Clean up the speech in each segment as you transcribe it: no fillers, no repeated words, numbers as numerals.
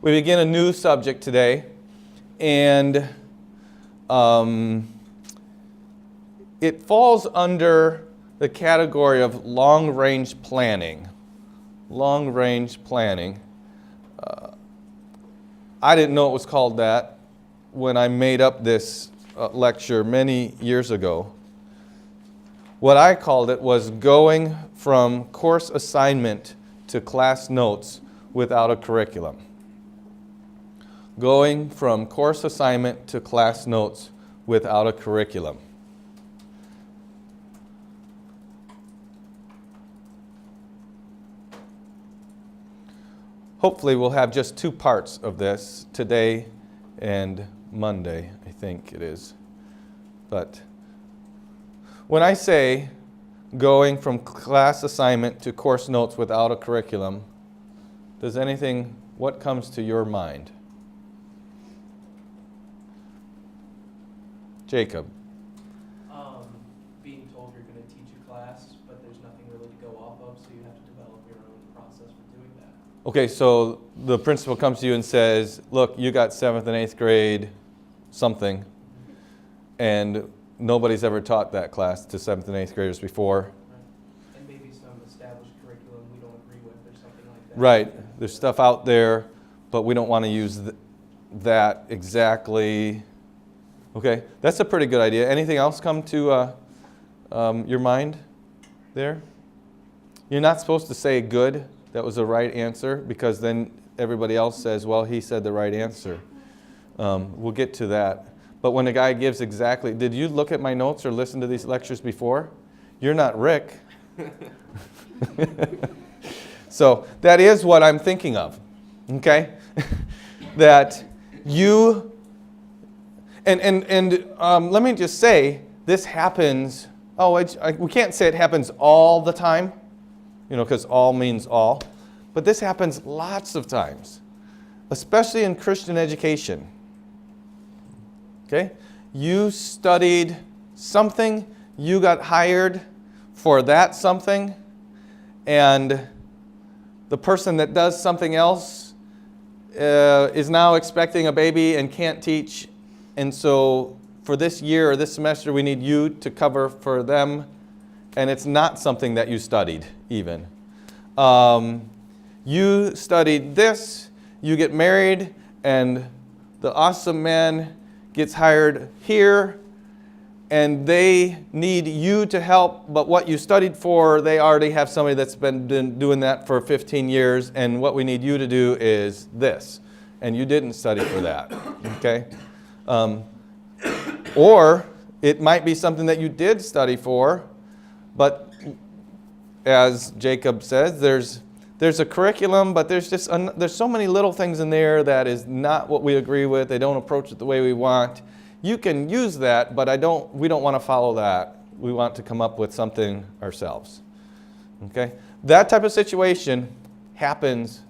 We begin a new subject today, and it falls under the category of long-range planning. Long-range planning. I didn't know it was called that when I made up this lecture many years ago. What I called it was going from course assignment to class notes without a curriculum. Going from course assignment to class notes without a curriculum. Hopefully we'll have just two parts of this, today and Monday, I think it is. But when I say going from class assignment to course notes without a curriculum, what comes to your mind? Jacob. Being told you're going to teach a class, but there's nothing really to go off of, so you have to develop your own process for doing that. Okay, so the principal comes to you and says, look, you got 7th and 8th grade something, and nobody's ever taught that class to 7th and 8th graders before. Right. And maybe some established curriculum we don't agree with or something like that. Right. There's stuff out there, but we don't want to use that exactly. Okay, that's a pretty good idea. Anything else come to your mind there? You're not supposed to say good, that was the right answer, because then everybody else says, well, he said the right answer. We'll get to that. But when a guy gives exactly, did you look at my notes or listen to these lectures before? You're not Rick. So that is what I'm thinking of, okay? That you, and let me just say, this happens, we can't say it happens all the time, because all means all. But this happens lots of times, especially in Christian education. Okay? You studied something, you got hired for that something, and the person that does something else is now expecting a baby and can't teach. And so for this year or this semester, we need you to cover for them, and it's not something that you studied even. You studied this, you get married, and the awesome man gets hired here, and they need you to help, but what you studied for, they already have somebody that's been doing that for 15 years, and what we need you to do is this, and you didn't study for that, okay? Or it might be something that you did study for, but as Jacob says, there's a curriculum, but there's so many little things in there that is not what we agree with. They don't approach it the way we want. You can use that, but we don't want to follow that. We want to come up with something ourselves. Okay? That type of situation happens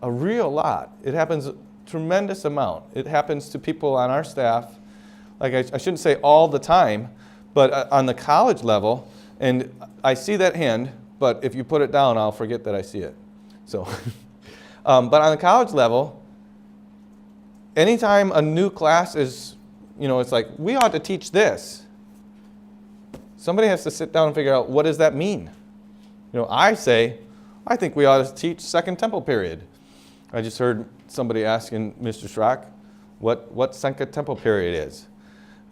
a real lot. It happens a tremendous amount. It happens to people on our staff, like I shouldn't say all the time, but on the college level, and I see that hand, but if you put it down, I'll forget that I see it. So, but on the college level, anytime a new class is, it's like, we ought to teach this. Somebody has to sit down and figure out, what does that mean? I think we ought to teach Second Temple period. I just heard somebody asking Mr. Schrock what Second Temple period is.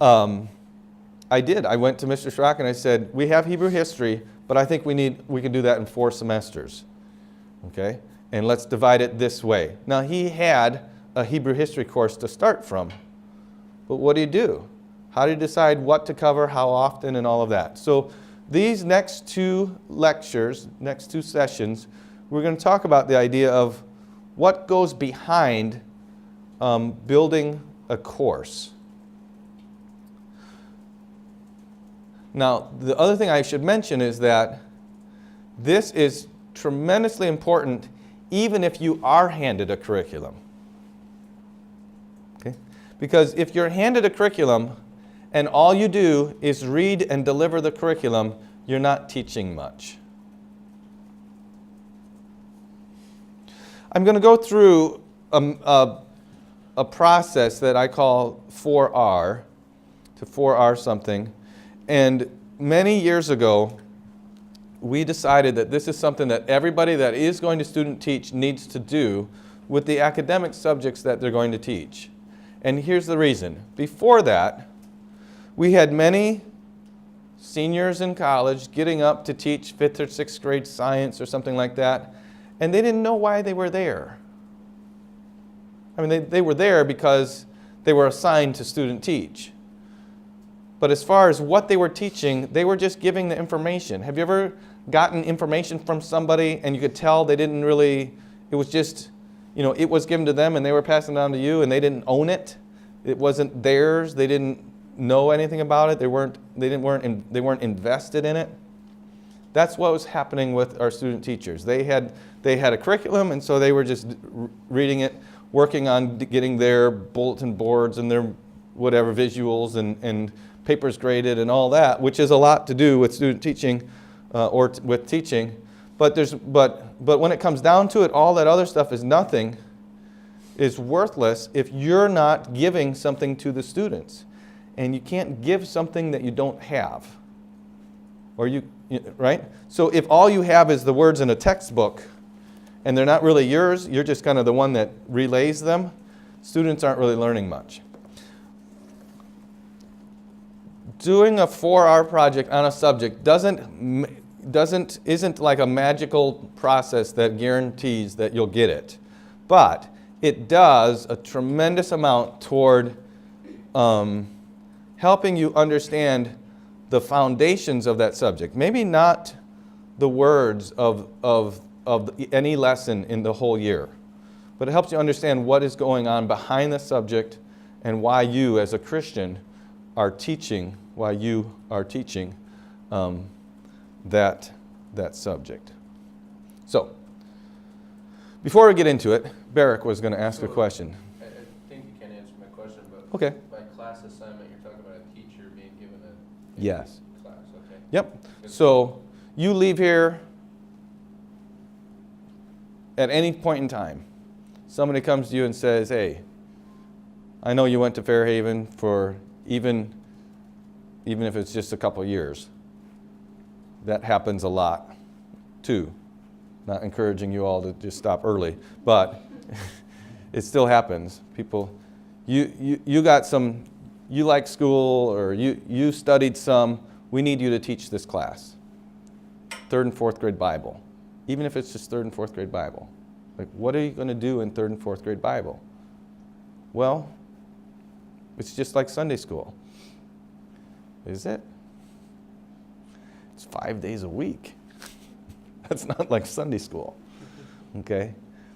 I did. I went to Mr. Schrock and I said, we have Hebrew history, but I think we can do that in 4 semesters. Okay? And let's divide it this way. Now, he had a Hebrew history course to start from. But what do? How do you decide what to cover, how often, and all of that? So these next 2 lectures, next 2 sessions, we're going to talk about the idea of what goes behind building a course. Now, the other thing I should mention is that this is tremendously important even if you are handed a curriculum. Okay? Because if you're handed a curriculum and all you do is read and deliver the curriculum, you're not teaching much. I'm going to go through a process that I call 4R, to 4R something. And many years ago, we decided that this is something that everybody that is going to student teach needs to do with the academic subjects that they're going to teach. And here's the reason. Before that, we had many seniors in college getting up to teach 5th or 6th grade science or something like that, and they didn't know why they were there. I mean, they were there because they were assigned to student teach. But as far as what they were teaching, they were just giving the information. Have you ever gotten information from somebody and you could tell they didn't really, it was just, it was given to them and they were passing it on to you and they didn't own it. It wasn't theirs. They didn't know anything about it. They weren't invested in it. That's what was happening with our student teachers. They had a curriculum, and so they were just reading it, working on getting their bulletin boards and their whatever visuals and papers graded and all that, which is a lot to do with student teaching or with teaching. But when it comes down to it, all that other stuff is nothing, is worthless if you're not giving something to the students. And you can't give something that you don't have. Right? So if all you have is the words in a textbook and they're not really yours, you're just kind of the one that relays them, students aren't really learning much. Doing a 4R project on a subject isn't like a magical process that guarantees that you'll get it. But it does a tremendous amount toward helping you understand the foundations of that subject. Maybe not the words of any lesson in the whole year, but it helps you understand what is going on behind the subject and why you as a Christian are teaching, that subject. So, before we get into it, Barrick was going to ask a question. I think you can answer my question, but Okay. by class assignment, you're talking about a teacher being given a Yes. class, okay? Yep. So you leave here at any point in time. Somebody comes to you and says, hey, I know you went to Fairhaven for even if it's just a couple years. That happens a lot too. Not encouraging you all to just stop early, but it still happens. People, you got some, you like school or you studied some, we need you to teach this class. 3rd and 4th grade Bible. Even if it's just 3rd and 4th grade Bible. Like, what are you going to do in 3rd and 4th grade Bible? Well, it's just like Sunday school. Is it? It's 5 days a week. That's not like Sunday school. Okay?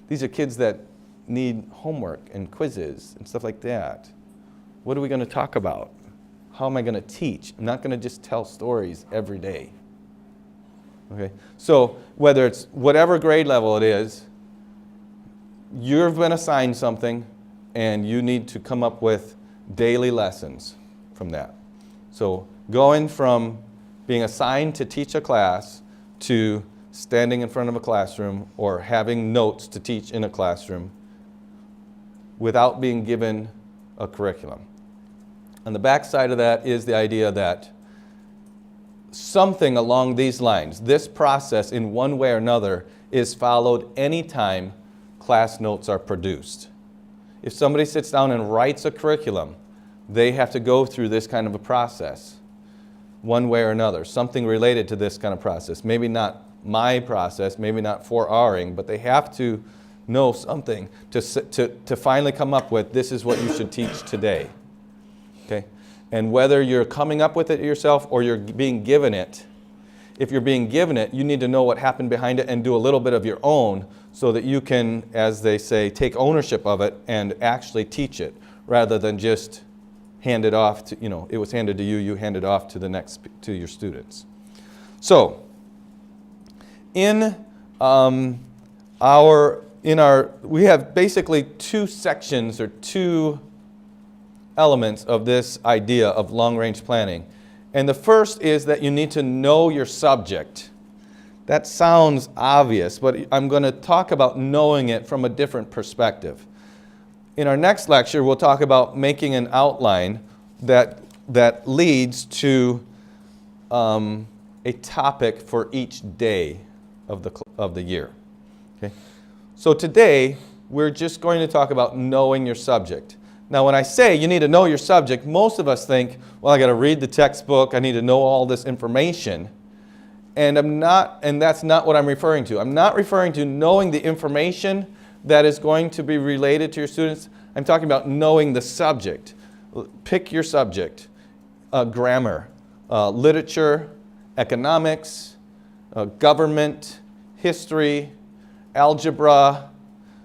These are kids that need homework and quizzes and stuff like that. What are we going to talk about? How am I going to teach? I'm not going to just tell stories every day. Okay? So whether it's whatever grade level it is, you've been assigned something and you need to come up with daily lessons from that. So going from being assigned to teach a class to standing in front of a classroom or having notes to teach in a classroom without being given a curriculum. On the back side of that is the idea that something along these lines, this process in one way or another, is followed anytime class notes are produced. If somebody sits down and writes a curriculum, they have to go through this kind of a process, one way or another, something related to this kind of process. Maybe not my process, maybe not 4Ring, but they have to know something to finally come up with, this is what you should teach today. Okay? And whether you're coming up with it yourself or you're being given it, if you're being given it, you need to know what happened behind it and do a little bit of your own so that you can, as they say, take ownership of it and actually teach it rather than just hand it off to, it was handed to you, you hand it off to to your students. So, we have basically two sections or two elements of this idea of long-range planning. And the first is that you need to know your subject. That sounds obvious, but I'm going to talk about knowing it from a different perspective. In our next lecture, we'll talk about making an outline that leads to a topic for each day of the year. Okay? So today, we're just going to talk about knowing your subject. Now, when I say you need to know your subject, most of us think, well, I got to read the textbook, I need to know all this information. And that's not what I'm referring to. I'm not referring to knowing the information that is going to be related to your students. I'm talking about knowing the subject. Pick your subject. Grammar, literature, economics, government, history, algebra,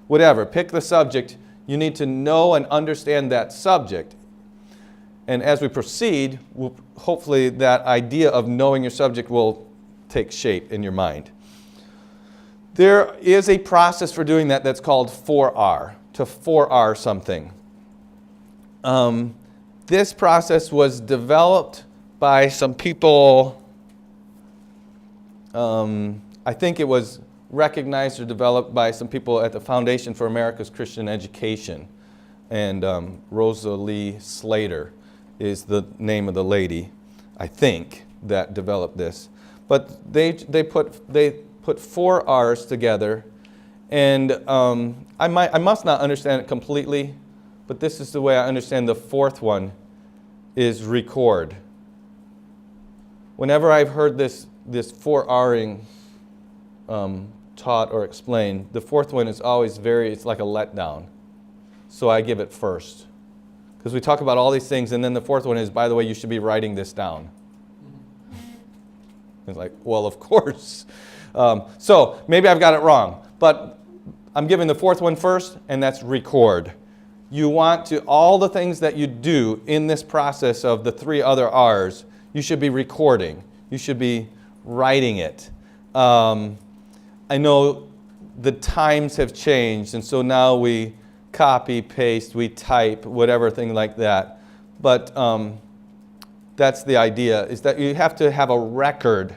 whatever. Pick the subject. You need to know and understand that subject. And as we proceed, hopefully that idea of knowing your subject will take shape in your mind. There is a process for doing that that's called 4R, to 4R something. This process was developed by some people, I think it was recognized or developed by some people at the Foundation for America's Christian Education. And Rosa Lee Slater is the name of the lady, I think, that developed this. But they put 4 R's together, and I must not understand it completely, but this is the way I understand the 4th one is record. Whenever I've heard this 4Ring taught or explained, the 4th one is always it's like a letdown. So I give it first. Because we talk about all these things, and then the 4th one is, by the way, you should be writing this down. It's like, well, of course. So maybe I've got it wrong, but I'm giving the 4th one first, and that's record. You want to, all the things that you do in this process of the 3 other R's, you should be recording. You should be writing it. I know the times have changed, and so now we copy, paste, we type, whatever thing like that. But that's the idea, is that you have to have a record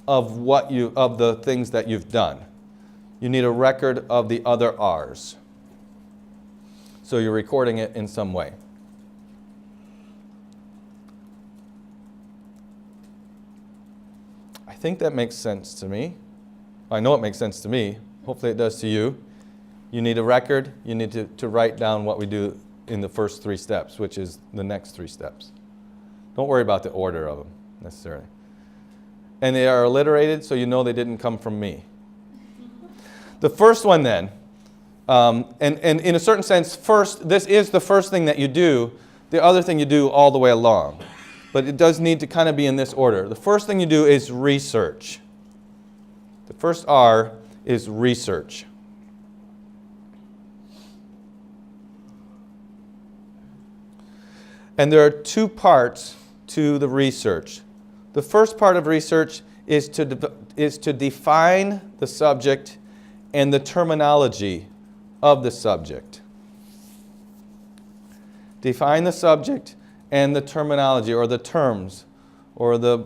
of the things that you've done. You need a record of the other R's. So you're recording it in some way. I think that makes sense to me. I know it makes sense to me. Hopefully it does to you. You need a record. You need to write down what we do in the first 3 steps, which is the next 3 steps. Don't worry about the order of them necessarily. And they are alliterated, so you know they didn't come from me. The first one then, and in a certain sense, this is the first thing that you do. The other thing you do all the way along. But it does need to kind of be in this order. The first thing you do is research. The first R is research. And there are 2 parts to the research. The first part of research is to define the subject and the terminology of the subject. Define the subject and the terminology, or the terms, or the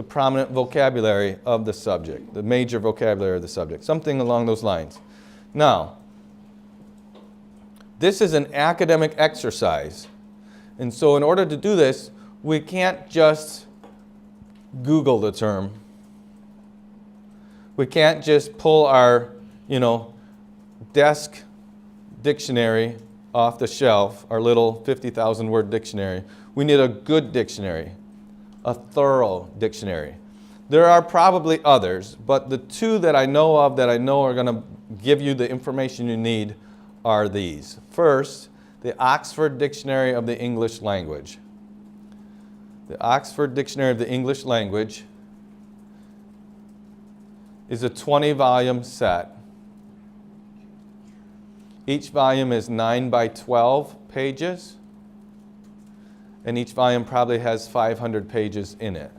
prominent vocabulary of the subject, the major vocabulary of the subject, something along those lines. Now, this is an academic exercise. And so in order to do this, we can't just Google the term. We can't just pull our, desk dictionary off the shelf, our little 50,000 word dictionary. We need a good dictionary, a thorough dictionary. There are probably others, but the 2 that I know of that I know are going to give you the information you need are these. First, the Oxford Dictionary of the English Language. The Oxford Dictionary of the English Language is a 20-volume set. Each volume is 9 by 12 pages, and each volume probably has 500 pages in it.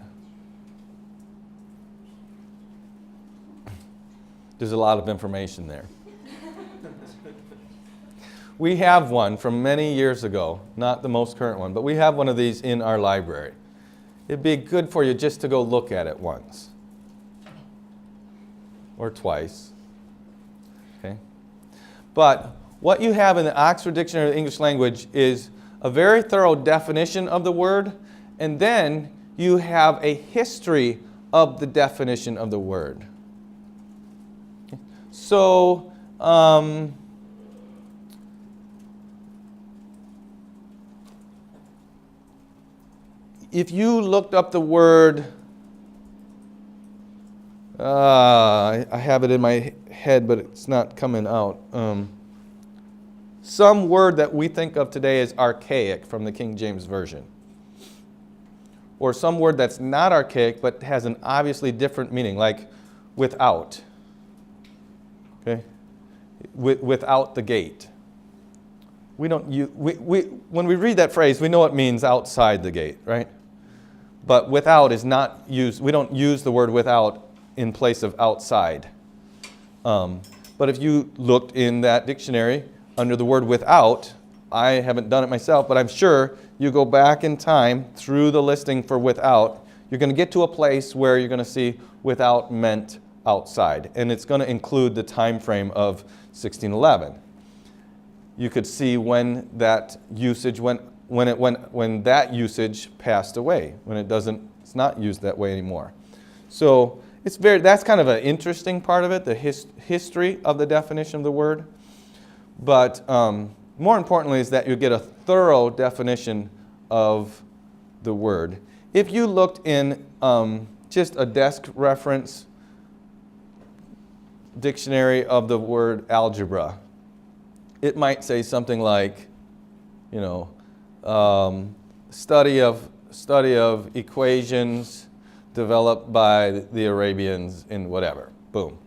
There's a lot of information there. We have one from many years ago, not the most current one, but we have one of these in our library. It'd be good for you just to go look at it once or twice. Okay? But what you have in the Oxford Dictionary of the English Language is a very thorough definition of the word, and then you have a history of the definition of the word. So, if you looked up the word, I have it in my head, but it's not coming out. Some word that we think of today as archaic from the King James Version. Or some word that's not archaic but has an obviously different meaning, like without. Okay? Without the gate. We don't when we read that phrase, we know it means outside the gate, right? But without is not used. We don't use the word without in place of outside. But if you looked in that dictionary under the word without, I haven't done it myself, but I'm sure you go back in time through the listing for without, you're going to get to a place where you're going to see without meant outside. And it's going to include the time frame of 1611. You could see when that usage when that usage passed away, when it's not used that way anymore. So that's kind of an interesting part of it, the history of the definition of the word. But more importantly is that you get a thorough definition of the word. If you looked in just a desk reference dictionary of the word algebra, it might say something like, study of equations developed by the Arabians in whatever. Boom.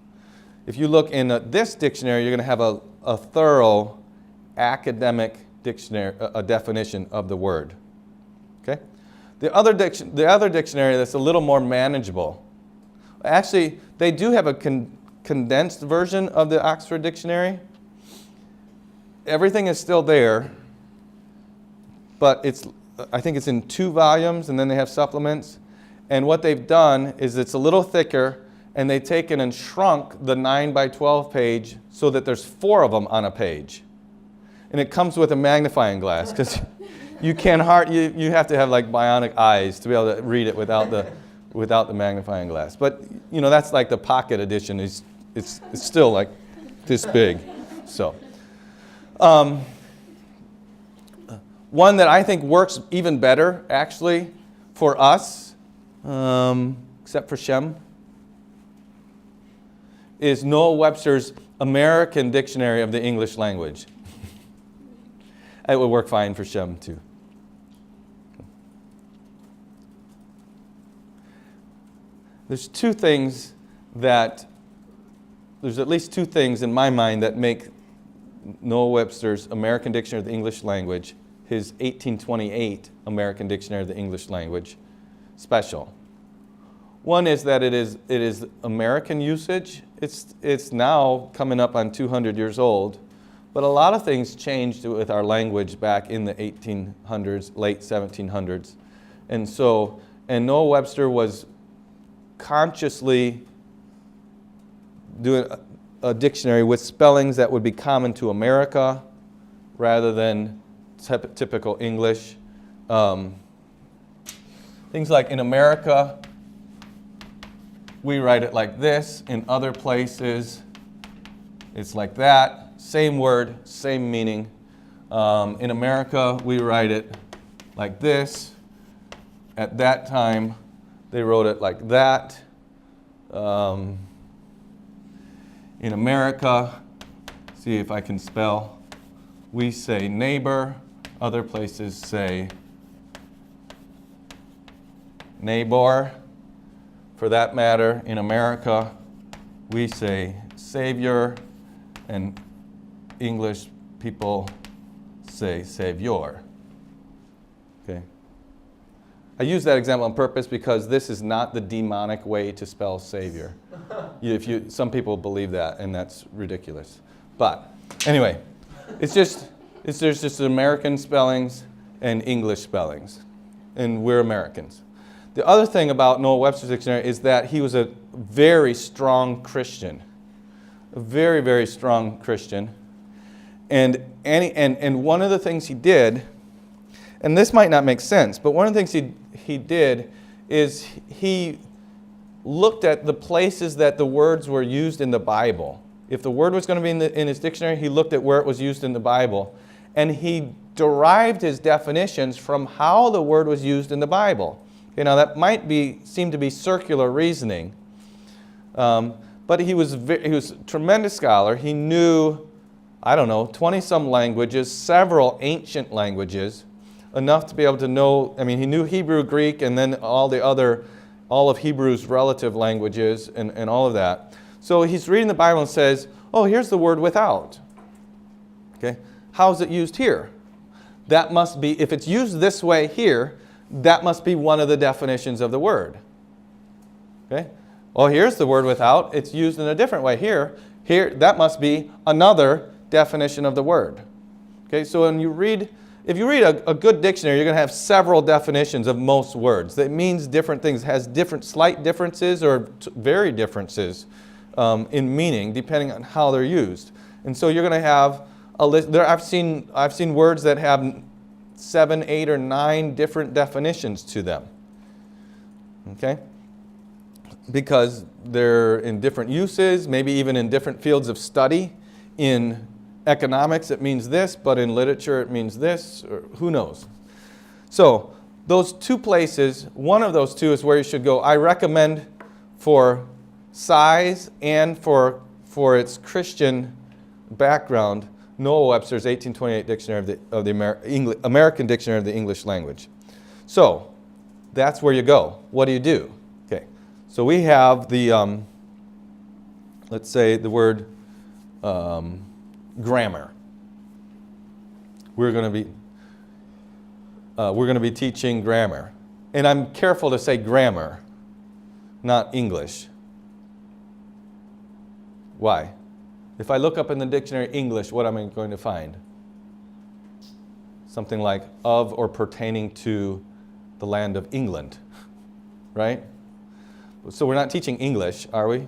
If you look in this dictionary, you're going to have a thorough academic dictionary, a definition of the word. Okay? The other dictionary that's a little more manageable. Actually, they do have a condensed version of the Oxford Dictionary. Everything is still there, but I think it's in 2 volumes, and then they have supplements. And what they've done is it's a little thicker, and they've taken and shrunk the 9 by 12 page so that there's 4 of them on a page. And it comes with a magnifying glass, because you have to have like bionic eyes to be able to read it without the magnifying glass. But that's like the pocket edition. It's still like this big. So, one that I think works even better actually for us, except for Shem, is Noah Webster's American Dictionary of the English Language. It would work fine for Shem too. There's at least two things in my mind that make Noah Webster's American Dictionary of the English Language, his 1828 American Dictionary of the English Language, special. One is that it is American usage. It's now coming up on 200 years old, but a lot of things changed with our language back in the 1800s, late 1700s. And Noah Webster was consciously doing a dictionary with spellings that would be common to America rather than typical English. Things like in America, we write it like this. In other places, it's like that. Same word, same meaning. In America, we write it like this. At that time, they wrote it like that. In America, see if I can spell, we say neighbor. Other places say neighbor. For that matter, in America, we say savior, and English people say savior. Okay. I use that example on purpose because this is not the demonic way to spell savior. Some people believe that, and that's ridiculous. But anyway, there's just American spellings and English spellings, and we're Americans. The other thing about Noah Webster's dictionary is that he was a very strong Christian, a very, very strong Christian. And one of the things he did, and this might not make sense, but one of the things he did is he looked at the places that the words were used in the Bible. If the word was going to be in his dictionary, he looked at where it was used in the Bible. And he derived his definitions from how the word was used in the Bible. Okay, now that might seem to be circular reasoning, but he was a tremendous scholar. He knew, 20-some languages, several ancient languages, enough to be able to know, he knew Hebrew, Greek, and then all of Hebrew's relative languages and all of that. So he's reading the Bible and says, oh, here's the word without. Okay, how's it used here? That must be, if it's used this way here, that must be one of the definitions of the word. Okay, well, here's the word without. It's used in a different way here. Here, that must be another definition of the word. Okay, so if you read a good dictionary, you're going to have several definitions of most words. That means different things. It has different slight differences or very differences in meaning depending on how they're used. And so you're going to have a list. I've seen words that have 7, 8, or 9 different definitions to them. Okay? Because they're in different uses, maybe even in different fields of study. In economics it means this, but in literature it means this, or who knows. So those two places, one of those two is where you should go. I recommend for size and for its Christian background, Noah Webster's 1828 Dictionary of the American Dictionary of the English Language. So that's where you go. What do you do? Okay, so we have the, let's say the word grammar. We're going to be teaching grammar, and I'm careful to say grammar, not English. Why? If I look up in the dictionary English, what am I going to find? Something like of or pertaining to the land of England, right? So we're not teaching English, are we?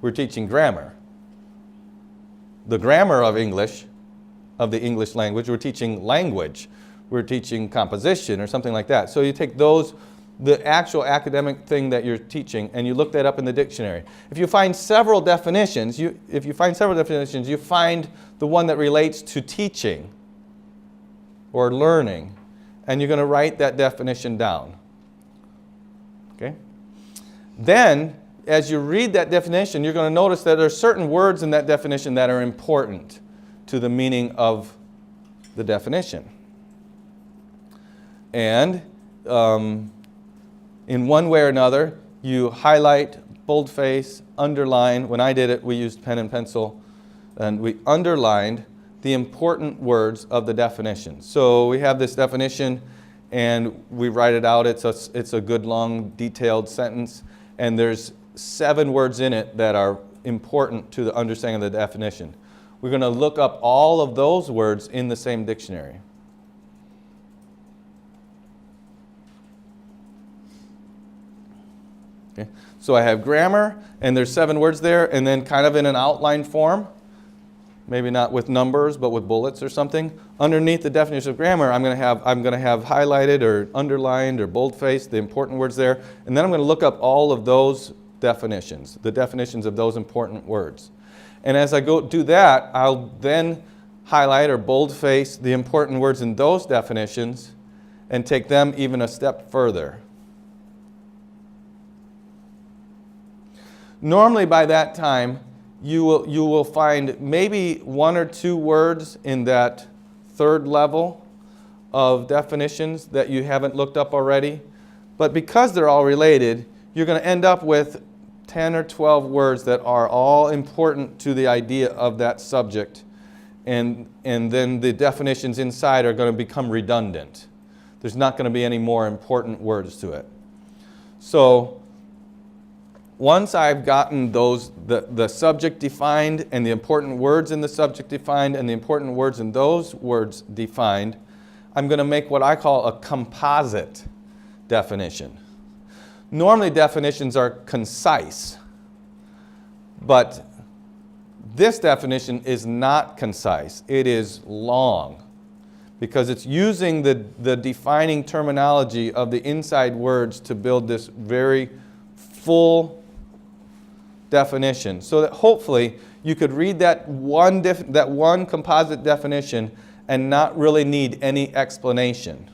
We're teaching grammar. The grammar of English, of the English language. We're teaching language. We're teaching composition or something like that. So you take those, the actual academic thing that you're teaching, and you look that up in the dictionary. If you find several definitions, you find the one that relates to teaching or learning, and you're going to write that definition down. Okay? Then, as you read that definition, you're going to notice that there are certain words in that definition that are important to the meaning of the definition. And in one way or another, you highlight, boldface, underline. When I did it, we used pen and pencil, and we underlined the important words of the definition. So we have this definition, and we write it out. It's a good, long, detailed sentence, and there's 7 words in it that are important to the understanding of the definition. We're going to look up all of those words in the same dictionary. Okay. So I have grammar, and there's 7 words there, and then kind of in an outline form, maybe not with numbers, but with bullets or something. Underneath the definition of grammar, I'm going to have highlighted or underlined or boldfaced the important words there, and then I'm going to look up all of those definitions, the definitions of those important words. And as I go do that, I'll then highlight or boldface the important words in those definitions and take them even a step further. Normally by that time, you will find maybe 1 or 2 words in that 3rd level of definitions that you haven't looked up already. But because they're all related, you're going to end up with 10 or 12 words that are all important to the idea of that subject. And then the definitions inside are going to become redundant. There's not going to be any more important words to it. So once I've gotten the subject defined and the important words in the subject defined and the important words in those words defined, I'm going to make what I call a composite definition. Normally definitions are concise, but This definition is not concise. It is long because it's using the defining terminology of the inside words to build this very full definition, so that hopefully you could read that one composite definition and not really need any explanation,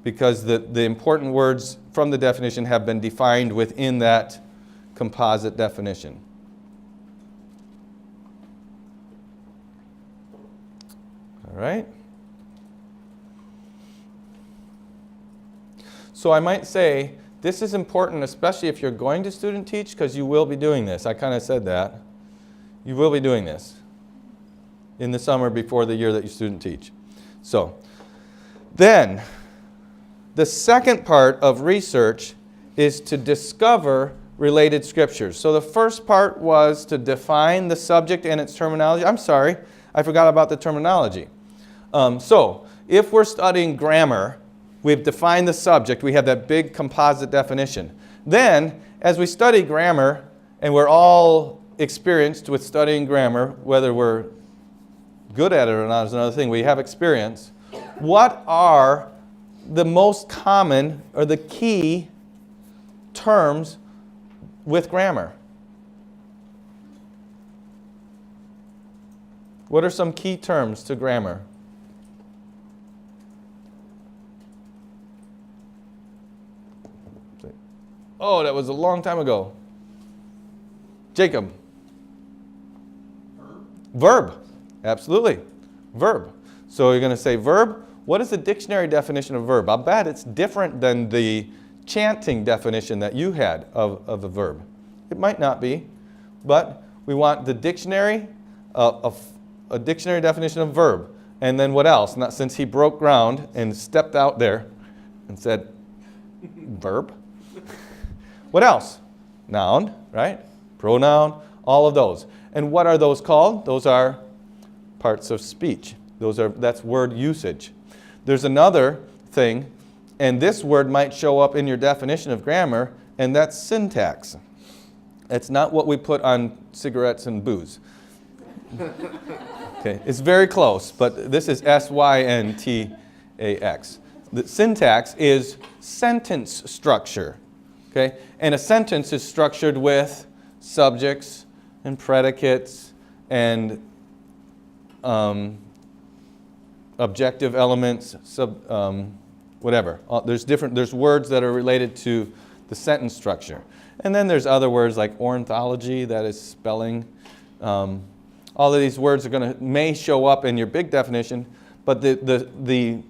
because the important words from the definition have been defined within that composite definition. All right? So I might say this is important, especially if you're going to student teach, because you will be doing this. I kind of said that. You will be doing this in the summer before the year that you student teach. So then the second part of research is to discover related scriptures. So the first part was to define the subject and its terminology. I'm sorry, I forgot about the terminology. So if we're studying grammar, we've defined the subject. We have that big composite definition. Then, as we study grammar, and we're all experienced with studying grammar, whether we're good at it or not is another thing, we have experience. What are the most common or the key terms with grammar? What are some key terms to grammar? Oh, that was a long time ago. Jacob. Verb. Absolutely. Verb. So you're going to say verb. What is the dictionary definition of verb? I'll bet it's different than the chanting definition that you had of a verb. It might not be, but we want the dictionary, a dictionary definition of verb. And then what else? Not, since he broke ground and stepped out there and said verb. What else? Noun, right? Pronoun, all of those. And what are those called? Those are parts of speech. That's word usage. There's another thing, and this word might show up in your definition of grammar, and that's syntax. It's not what we put on cigarettes and booze. Okay, it's very close, but this is syntax. The syntax is sentence structure. Okay? And a sentence is structured with subjects and predicates and objective elements, whatever. There's words that are related to the sentence structure. And then there's other words like ornithology, that is spelling. All of these words may show up in your big definition, but the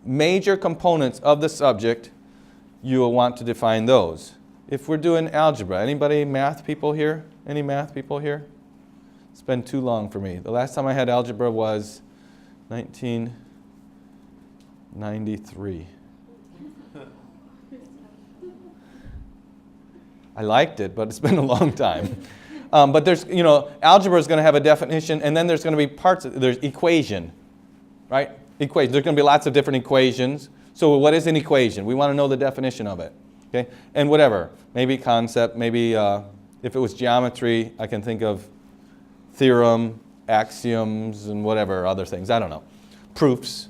major components of the subject, you will want to define those. If we're doing algebra, anybody math people here? Any math people here? It's been too long for me. The last time I had algebra was 1993. I liked it, but it's been a long time. But there's, algebra is going to have a definition, and then there's going to be there's equation, right? Equation. There's going to be lots of different equations. So what is an equation? We want to know the definition of it. Okay? And whatever. Maybe concept, maybe if it was geometry, I can think of theorem, axioms, and whatever other things. I don't know. Proofs.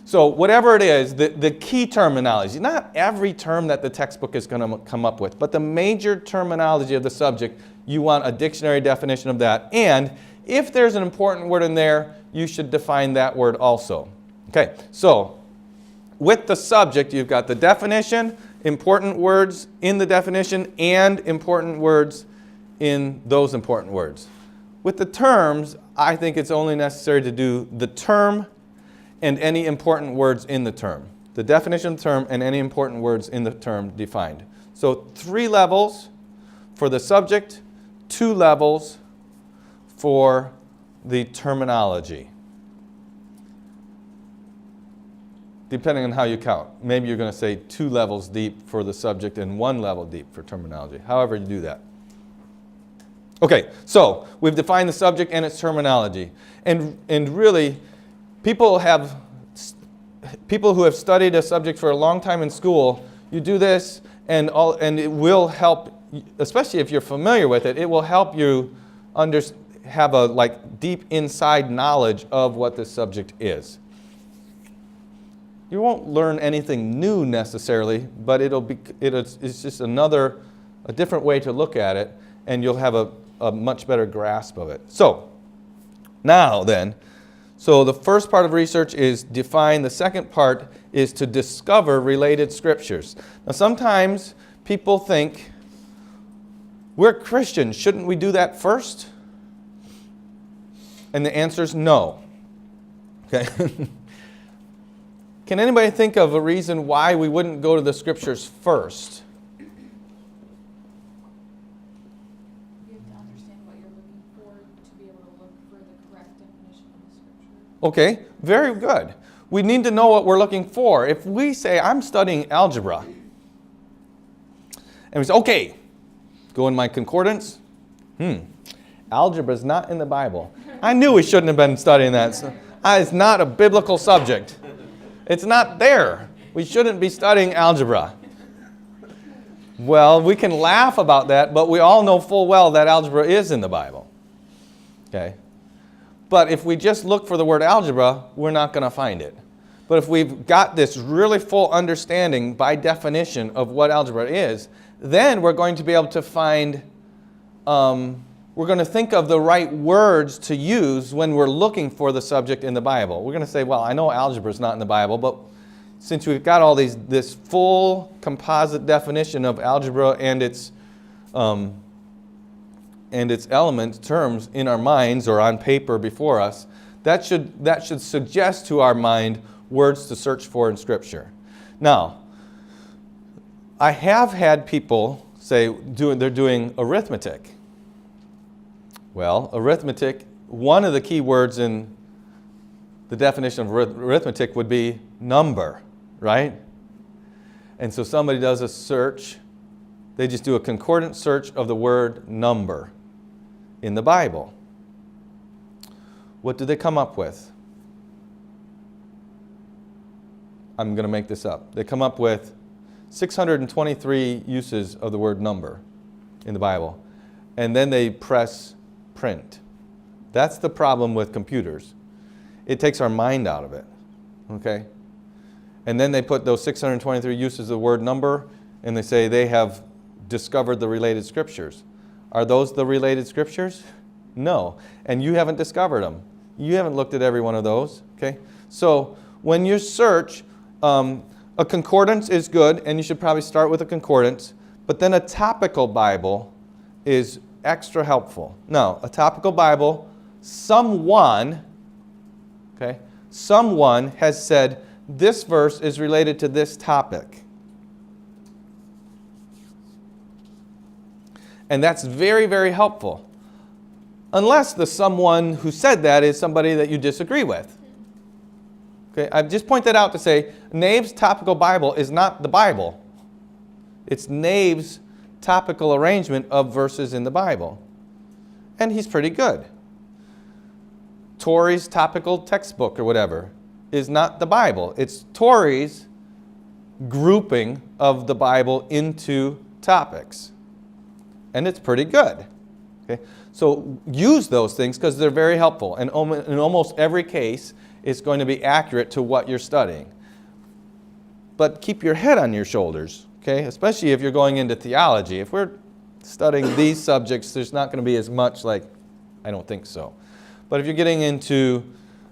So whatever it is, the key terminology, not every term that the textbook is going to come up with, but the major terminology of the subject, you want a dictionary definition of that. And if there's an important word in there, you should define that word also. Okay, so with the subject, you've got the definition, important words in the definition, and important words in those important words. With the terms, I think it's only necessary to do the term and any important words in the term. The definition of the term and any important words in the term defined. So 3 levels for the subject, 2 levels for the terminology. Depending on how you count. Maybe you're going to say 2 levels deep for the subject and 1 level deep for terminology. However you do that. Okay, so we've defined the subject and its terminology. And really, people who have studied a subject for a long time in school, you do this and it will help, especially if you're familiar with it, it will help you have a deep inside knowledge of what this subject is. You won't learn anything new necessarily, but it's just a different way to look at it, and you'll have a much better grasp of it. So, now then, the first part of research is define. The second part is to discover related scriptures. Now, sometimes people think, we're Christians, shouldn't we do that first? And the answer is no. Okay. Can anybody think of a reason why we wouldn't go to the scriptures first? You have to understand what you're looking for to be able to look for the correct definition of the scripture. Okay, very good. We need to know what we're looking for. If we say, I'm studying algebra, and we say, okay, go in my concordance. Algebra is not in the Bible. I knew we shouldn't have been studying that. It's not a biblical subject. It's not there. We shouldn't be studying algebra. Well, we can laugh about that, but we all know full well that algebra is in the Bible. Okay? But if we just look for the word algebra, we're not going to find it. But if we've got this really full understanding by definition of what algebra is, then we're going to be able to find, we're going to think of the right words to use when we're looking for the subject in the Bible. We're going to say, well, I know algebra is not in the Bible, but since we've got all this full composite definition of algebra and its elements, terms in our minds or on paper before us, that should suggest to our mind words to search for in Scripture. Now, I have had people say they're doing arithmetic. Well, arithmetic, one of the key words in the definition of arithmetic would be number, right? And so somebody does a search. They just do a concordant search of the word number in the Bible. What do they come up with? I'm going to make this up. They come up with 623 uses of the word number in the Bible. And then they press print. That's the problem with computers. It takes our mind out of it. Okay? And then they put those 623 uses of the word number, and they say they have discovered the related scriptures. Are those the related scriptures? No. And you haven't discovered them. You haven't looked at every one of those. Okay? So when you search, a concordance is good, and you should probably start with a concordance, but then a topical Bible is extra helpful. Now, a topical Bible, someone has said this verse is related to this topic. And that's very, very helpful. Unless the someone who said that is somebody that you disagree with. Okay, I just point that out to say, Nave's topical Bible is not the Bible. It's Nave's topical arrangement of verses in the Bible. And he's pretty good. Torrey's topical textbook or whatever is not the Bible. It's Torrey's grouping of the Bible into topics. And it's pretty good. Okay? So use those things because they're very helpful. And in almost every case, it's going to be accurate to what you're studying. But keep your head on your shoulders, okay? Especially if you're going into theology. If we're studying these subjects, there's not going to be as much I don't think so. But if you're getting into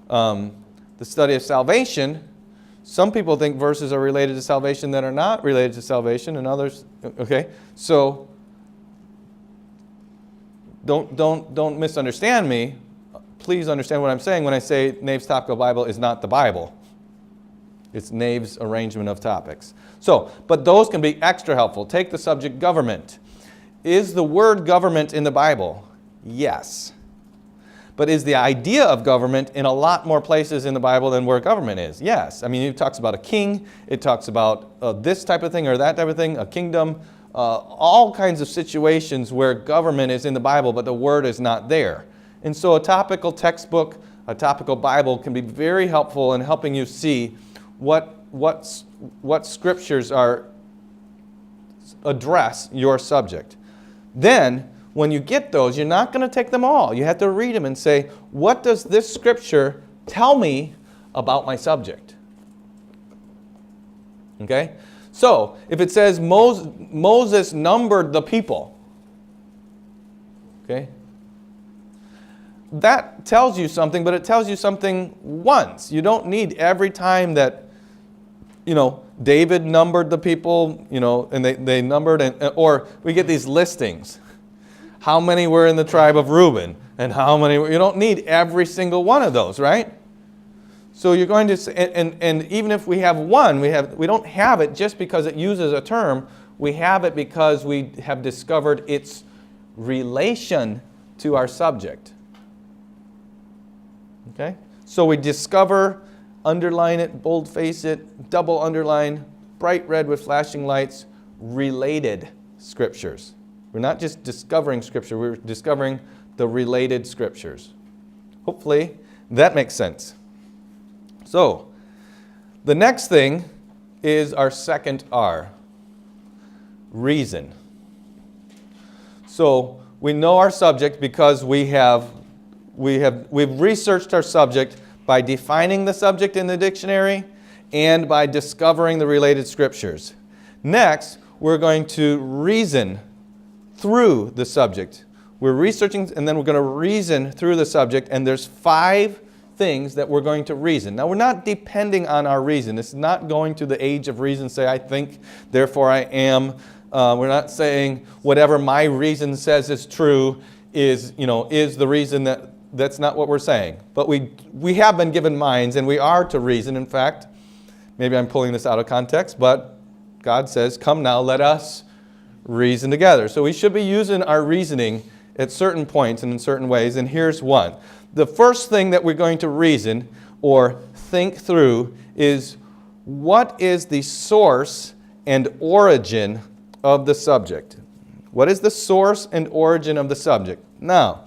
the study of salvation, some people think verses are related to salvation that are not related to salvation, and others, okay? So don't misunderstand me. Please understand what I'm saying when I say Nave's topical Bible is not the Bible. It's Nave's arrangement of topics. So, but those can be extra helpful. Take the subject government. Is the word government in the Bible? Yes. But is the idea of government in a lot more places in the Bible than where government is? Yes. I mean, it talks about a king. It talks about this type of thing or that type of thing, a kingdom. All kinds of situations where government is in the Bible, but the word is not there. And so a topical textbook, a topical Bible can be very helpful in helping you see what scriptures address your subject. Then, when you get those, you're not going to take them all. You have to read them and say, what does this scripture tell me about my subject? Okay? So, if it says Moses numbered the people, okay? That tells you something, but it tells you something once. You don't need every time that, David numbered the people, and they numbered, or we get these listings. How many were in the tribe of Reuben, and how many you don't need every single one of those, right? So you're going to say, and even if we have one, we don't have it just because it uses a term. We have it because we have discovered its relation to our subject. Okay? So we discover, underline it, boldface it, double underline, bright red with flashing lights, related scriptures. We're not just discovering scripture, we're discovering the related scriptures. Hopefully that makes sense. So, the next thing is our second R, reason. So, we know our subject because we've researched our subject by defining the subject in the dictionary and by discovering the related scriptures. Next, we're going to reason through the subject. We're researching and then we're going to reason through the subject, and there's 5 things that we're going to reason. Now, we're not depending on our reason. It's not going to the age of reason, say, I think, therefore I am. We're not saying whatever my reason says is true is the reason. That's not what we're saying. But we have been given minds, and we are to reason. In fact, maybe I'm pulling this out of context, but God says, come now, let us reason together. So we should be using our reasoning at certain points and in certain ways, and here's one. The first thing that we're going to reason or think through is, what is the source and origin of the subject? What is the source and origin of the subject? Now,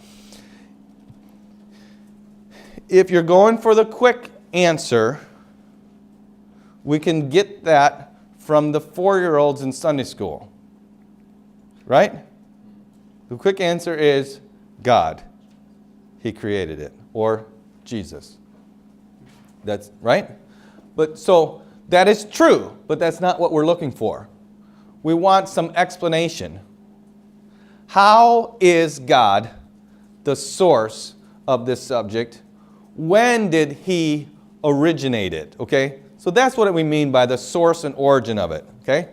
if you're going for the quick answer, we can get that from the 4-year-olds in Sunday school. Right? The quick answer is God. He created it, or Jesus. That's right? But so that is true, but that's not what we're looking for. We want some explanation. How is God the source of this subject? When did he originate it? Okay? So that's what we mean by the source and origin of it. Okay?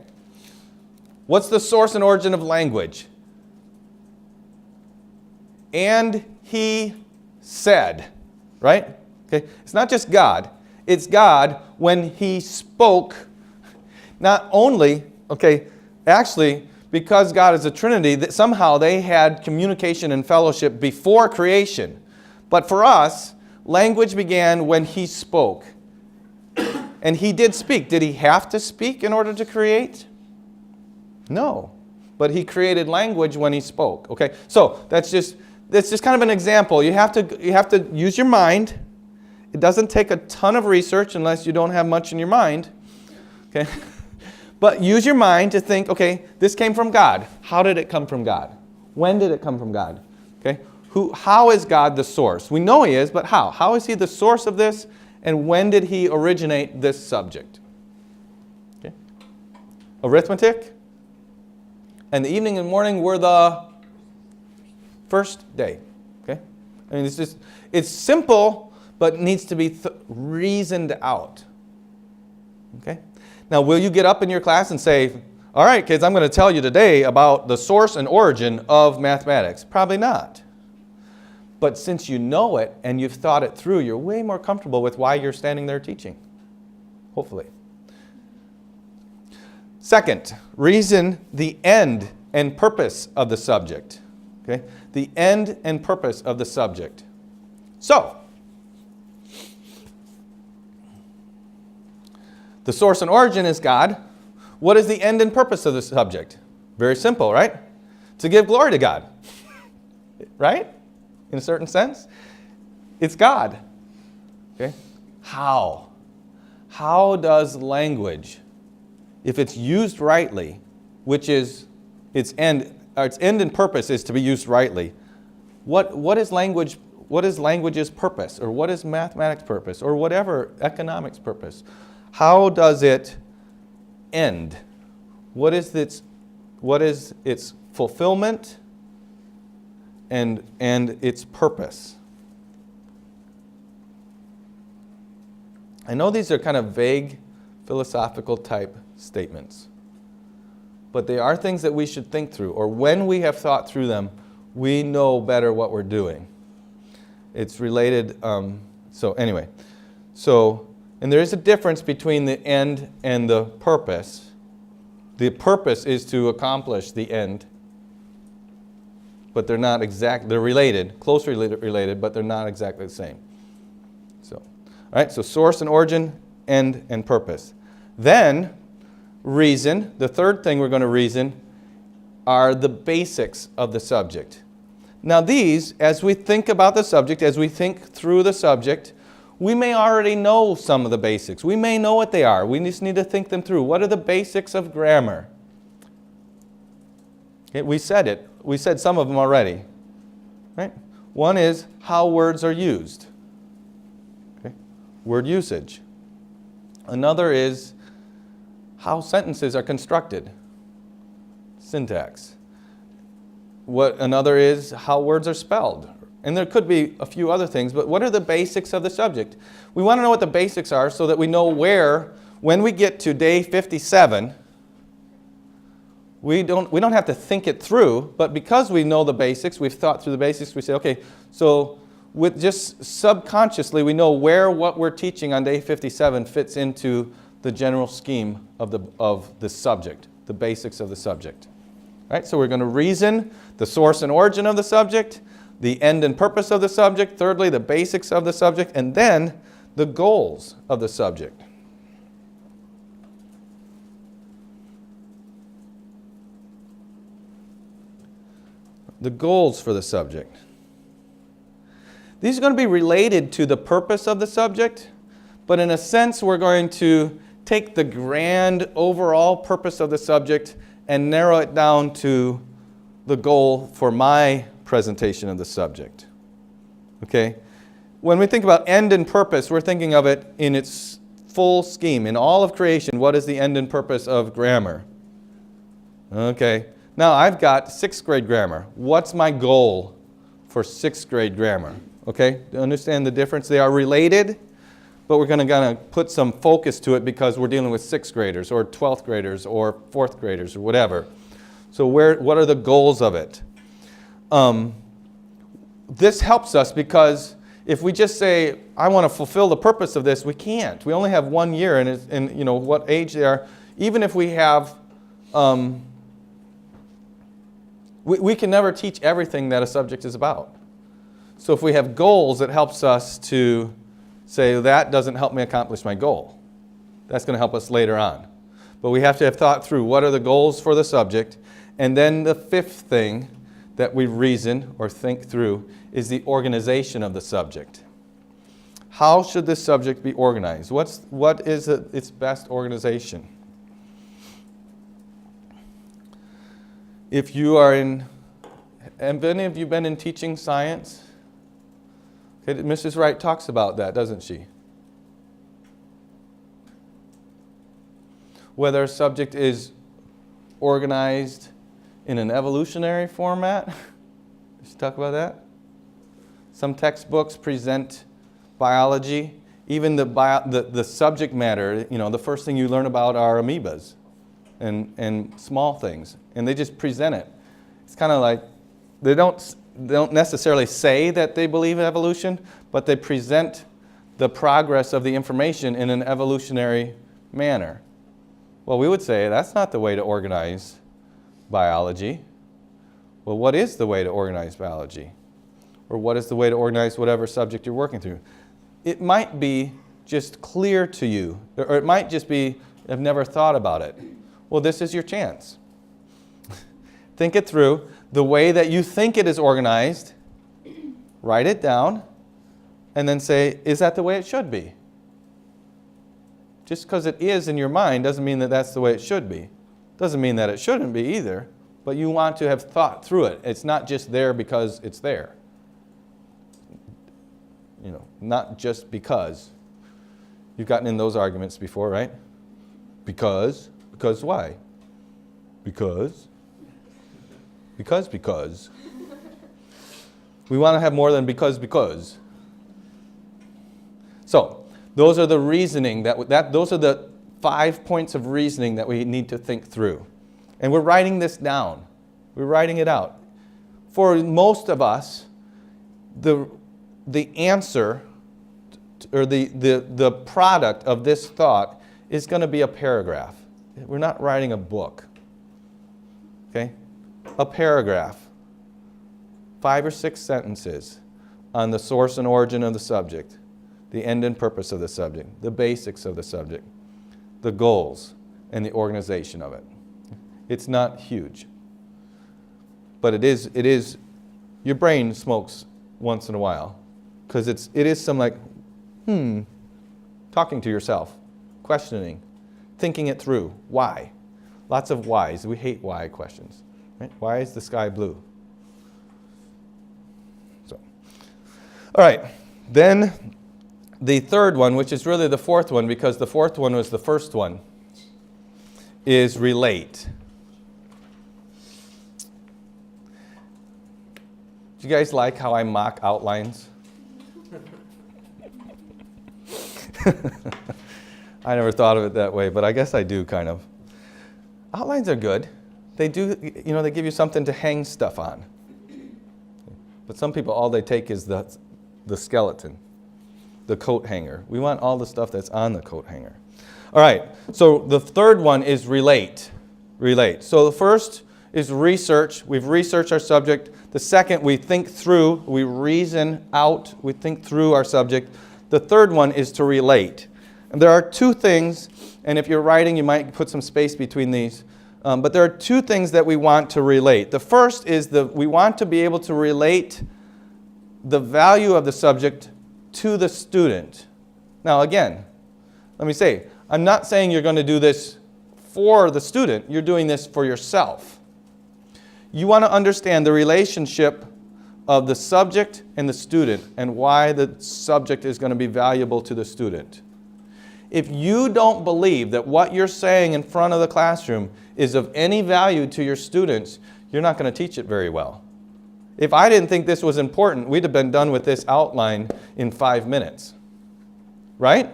What's the source and origin of language? And he said, right? Okay, it's not just God. It's God when he spoke. Not only, actually, because God is a Trinity, that somehow they had communication and fellowship before creation. But for us, language began when he spoke. And he did speak. Did he have to speak in order to create? No. But he created language when he spoke. Okay, so that's just kind of an example. You have to use your mind. It doesn't take a ton of research unless you don't have much in your mind. Okay? But use your mind to think, okay, this came from God. How did it come from God? When did it come from God? Okay? How is God the source? We know he is, but how? How is he the source of this? And when did he originate this subject? Okay? Arithmetic and the evening and morning were the first day. Okay? I mean, it's simple, but it needs to be reasoned out. Okay? Now, will you get up in your class and say, all right, kids, I'm going to tell you today about the source and origin of mathematics? Probably not. But since you know it and you've thought it through, you're way more comfortable with why you're standing there teaching. Hopefully. Second, reason the end and purpose of the subject. Okay? The end and purpose of the subject. So, the source and origin is God. What is the end and purpose of the subject? Very simple, right? To give glory to God. Right? In a certain sense. It's God. Okay? How? How does language, if it's used rightly, which is its end, its end and purpose is to be used rightly. What is language? What is language's purpose? Or what is mathematics' purpose? Or whatever, economics' purpose? How does it end? What is its fulfillment and its purpose? I know these are kind of vague, philosophical type statements, but they are things that we should think through, or when we have thought through them, we know better what we're doing. It's related, and there is a difference between the end and the purpose. The purpose is to accomplish the end, but they're not they're related, closely related, but they're not exactly the same. All right, so source and origin, end and purpose. Then, reason, the third thing we're going to reason, are the basics of the subject. Now these, as we think about the subject, as we think through the subject, we may already know some of the basics. We may know what they are. We just need to think them through. What are the basics of grammar? Okay, we said it. We said some of them already. Right? One is how words are used. Okay? Word usage. Another is how sentences are constructed. Syntax. Another is how words are spelled. And there could be a few other things, but what are the basics of the subject? We want to know what the basics are so that we know where, when we get to day 57, we don't have to think it through, but because we know the basics, we've thought through the basics, we say, okay, so with just subconsciously, we know where what we're teaching on day 57 fits into the general scheme of the subject, the basics of the subject. All right, so we're going to reason the source and origin of the subject, the end and purpose of the subject, thirdly, the basics of the subject, and then the goals of the subject. The goals for the subject. These are going to be related to the purpose of the subject, but in a sense, we're going to take the grand overall purpose of the subject and narrow it down to the goal for my presentation of the subject. Okay? When we think about end and purpose, we're thinking of it in its full scheme. In all of creation, what is the end and purpose of grammar? Okay. Now I've got 6th grade grammar. What's my goal for 6th grade grammar? Okay? Do you understand the difference? They are related, but we're going to put some focus to it because we're dealing with 6th graders or 12th graders or 4th graders or whatever. So what are the goals of it? This helps us because if we just say, I want to fulfill the purpose of this, we can't. We only have 1 year and you know what age they are. Even if we have, we can never teach everything that a subject is about. So if we have goals, it helps us to say, that doesn't help me accomplish my goal. That's going to help us later on. But we have to have thought through what are the goals for the subject. And then the 5th thing that we reason or think through is the organization of the subject. How should this subject be organized? What is its best organization? If you are have any of you been in teaching science? Okay, Mrs. Wright talks about that, doesn't she? Whether a subject is organized in an evolutionary format. Did she talk about that? Some textbooks present biology, even the subject matter. You know, the first thing you learn about are amoebas and small things, and they just present it. It's kind of like they don't necessarily say that they believe in evolution, but they present the progress of the information in an evolutionary manner. Well, we would say that's not the way to organize biology. Well, what is the way to organize biology? Or what is the way to organize whatever subject you're working through? It might be just clear to you, or it might just be, I've never thought about it. Well, this is your chance. Think it through. The way that you think it is organized, write it down, and then say, is that the way it should be? Just because it is in your mind doesn't mean that that's the way it should be. Doesn't mean that it shouldn't be either, but you want to have thought through it. It's not just there because it's there. You know, not just because. You've gotten in those arguments before, right? Because why? Because. We want to have more than because. So, those are the reasoning those are the 5 points of reasoning that we need to think through. And we're writing this down. We're writing it out. For most of us, the answer or the product of this thought is going to be a paragraph. We're not writing a book. Okay? A paragraph. 5 or 6 sentences on the source and origin of the subject, the end and purpose of the subject, the basics of the subject, the goals, and the organization of it. It's not huge. But it is, your brain smokes once in a while. Because it is some like, talking to yourself, questioning, thinking it through. Why? Lots of whys. We hate why questions. Right? Why is the sky blue? So, all right. Then the third one, which is really the fourth one, because the fourth one was the first one, is relate. Do you guys like how I mock outlines? I never thought of it that way, but I guess I do kind of. Outlines are good. They do, they give you something to hang stuff on. But some people, all they take is the skeleton, the coat hanger. We want all the stuff that's on the coat hanger. All right, so the third one is relate. Relate. So the first is research. We've researched our subject. The second, we think through, we reason out, we think through our subject. The third one is to relate. And there are two things, and if you're writing, you might put some space between these. But there are two things that we want to relate. The first is we want to be able to relate the value of the subject to the student. Now again, let me say, I'm not saying you're going to do this for the student. You're doing this for yourself. You want to understand the relationship of the subject and the student and why the subject is going to be valuable to the student. If you don't believe that what you're saying in front of the classroom is of any value to your students, you're not going to teach it very well. If I didn't think this was important, we'd have been done with this outline in 5 minutes. Right?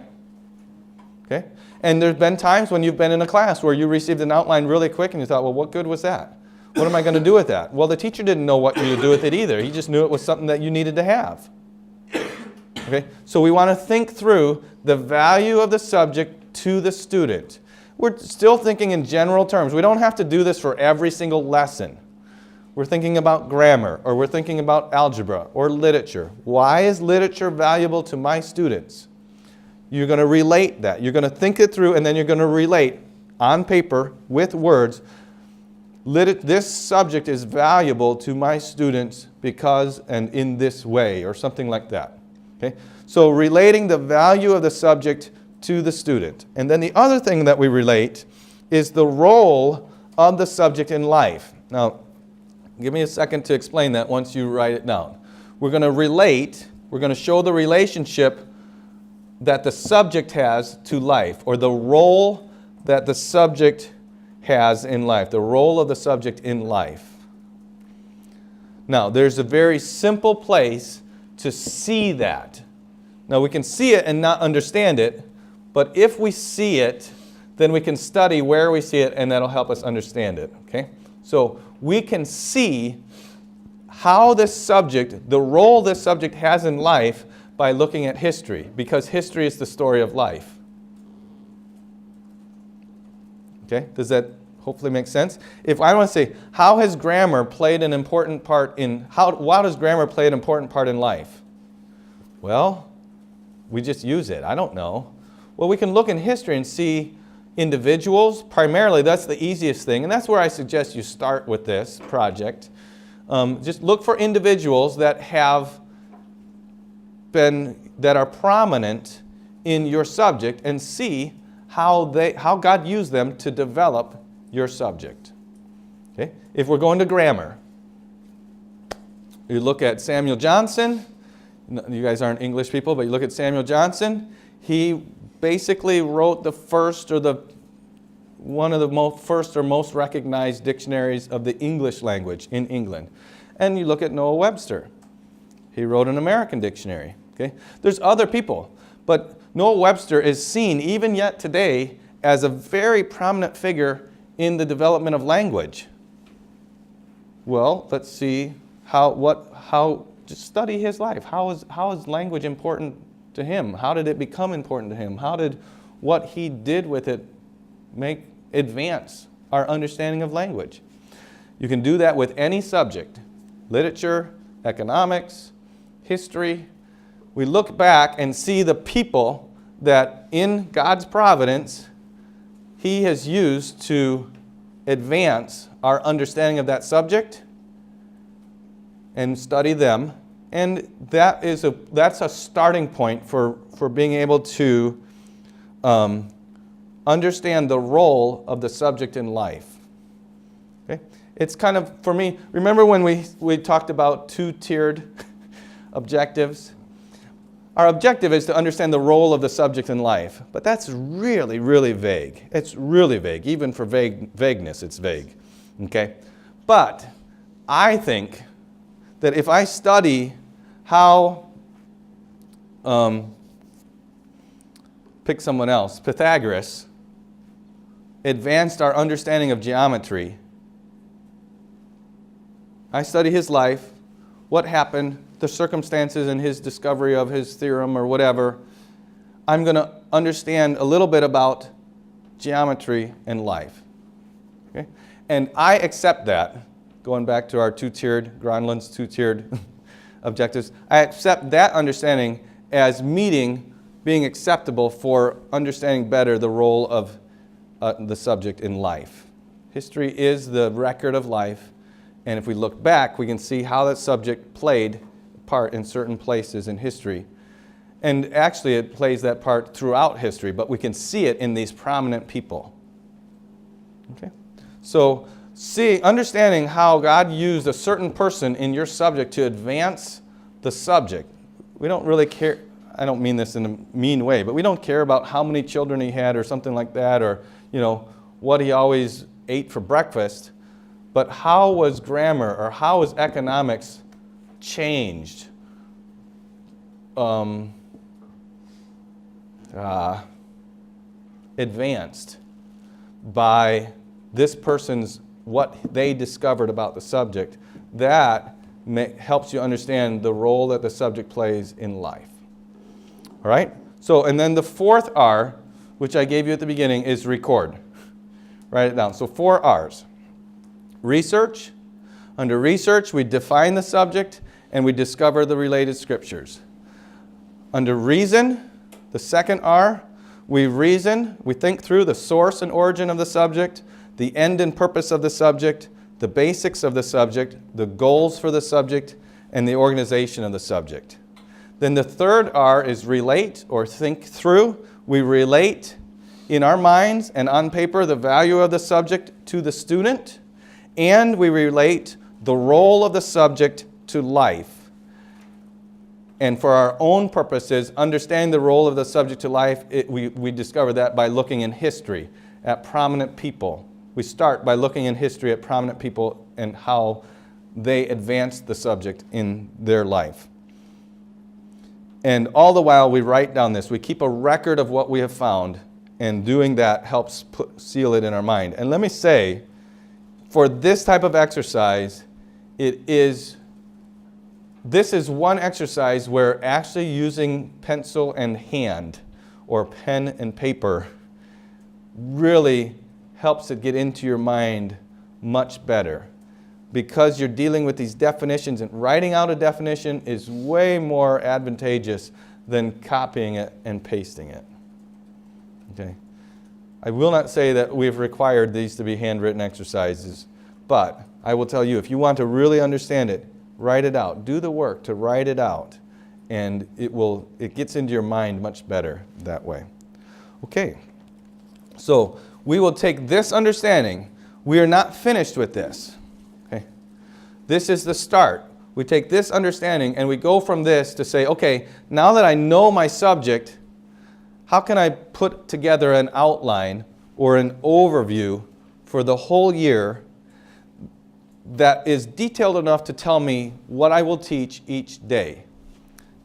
Okay? And there's been times when you've been in a class where you received an outline really quick and you thought, well, what good was that? What am I going to do with that? Well, the teacher didn't know what you to do with it either. He just knew it was something that you needed to have. Okay? So we want to think through the value of the subject to the student. We're still thinking in general terms. We don't have to do this for every single lesson. We're thinking about grammar, or we're thinking about algebra, or literature. Why is literature valuable to my students? You're going to relate that. You're going to think it through, and then you're going to relate on paper with words. This subject is valuable to my students because and in this way, or something like that. Okay? So relating the value of the subject to the student. And then the other thing that we relate is the role of the subject in life. Now, give me a second to explain that once you write it down. We're going to relate, we're going to show the relationship that the subject has to life, or the role that the subject has in life, the role of the subject in life. Now, there's a very simple place to see that. Now, we can see it and not understand it, but if we see it, then we can study where we see it, and that'll help us understand it. Okay? So we can see how this subject, the role this subject has in life by looking at history, because history is the story of life. Okay? Does that hopefully make sense? If I want to say, how has grammar played an important part in, how does grammar play an important part in life? Well, we just use it. I don't know. Well, we can look in history and see individuals. Primarily, that's the easiest thing, and that's where I suggest you start with this project. Just look for individuals that are prominent in your subject and see how God used them to develop your subject. Okay? If we're going to grammar, you look at Samuel Johnson. You guys aren't English people, but you look at Samuel Johnson. He basically wrote the first or one of the first or most recognized dictionaries of the English language in England. And you look at Noah Webster. He wrote an American dictionary. Okay? There's other people, but Noah Webster is seen even yet today as a very prominent figure in the development of language. Well, let's see just study his life. How is language important to him? How did it become important to him? How did what he did with it advance our understanding of language? You can do that with any subject: literature, economics, history. We look back and see the people that in God's providence He has used to advance our understanding of that subject and study them. And that's a starting point for being able to understand the role of the subject in life. Okay? It's kind of, for me, remember when we talked about two-tiered objectives? Our objective is to understand the role of the subject in life, but that's really, really vague. It's really vague. Even for vagueness, it's vague. Okay? But I think that if I study how, pick someone else, Pythagoras advanced our understanding of geometry. I study his life, what happened, the circumstances in his discovery of his theorem or whatever. I'm going to understand a little bit about geometry and life. Okay? And I accept that, going back to our Gronlund's two-tiered objectives, I accept that understanding as being acceptable for understanding better the role of the subject in life. History is the record of life, and if we look back, we can see how that subject played a part in certain places in history. And actually, it plays that part throughout history, but we can see it in these prominent people. Okay? So, understanding how God used a certain person in your subject to advance the subject. We don't really care, I don't mean this in a mean way, but we don't care about how many children he had or something like that, or what he always ate for breakfast. But how was grammar or how was economics changed? Advanced by this person's, what they discovered about the subject, that helps you understand the role that the subject plays in life. All right? So, and then the fourth R, which I gave you at the beginning, is record. Write it down. So 4 R's. Research. Under research, we define the subject and we discover the related scriptures. Under reason, the second R, we reason, we think through the source and origin of the subject, the end and purpose of the subject, the basics of the subject, the goals for the subject, and the organization of the subject. Then the third R is relate or think through. We relate in our minds and on paper the value of the subject to the student, and we relate the role of the subject to life. And for our own purposes, understanding the role of the subject to life, we discover that by looking in history at prominent people. We start by looking in history at prominent people and how they advanced the subject in their life. And all the while we write down this. We keep a record of what we have found, and doing that helps seal it in our mind. And let me say, for this type of exercise, this is one exercise where actually using pencil and hand or pen and paper really helps it get into your mind much better, because you're dealing with these definitions, and writing out a definition is way more advantageous than copying it and pasting it. Okay? I will not say that we've required these to be handwritten exercises, but I will tell you, if you want to really understand it, write it out. Do the work to write it out, and it gets into your mind much better that way. Okay, so we will take this understanding, We are not finished with this. Okay? This is the start. We take this understanding and we go from this to say, okay, now that I know my subject, how can I put together an outline or an overview for the whole year that is detailed enough to tell me what I will teach each day?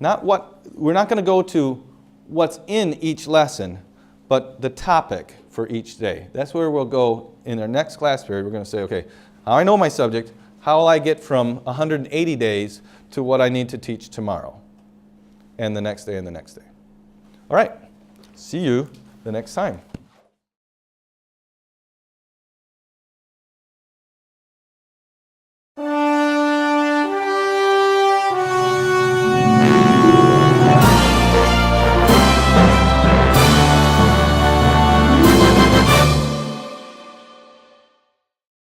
We're not going to go to what's in each lesson, but the topic for each day. That's where we'll go in our next class period. We're going to say, okay, how I know my subject, how will I get from 180 days to what I need to teach tomorrow, and the next day, and the next day. All right, see you the next time.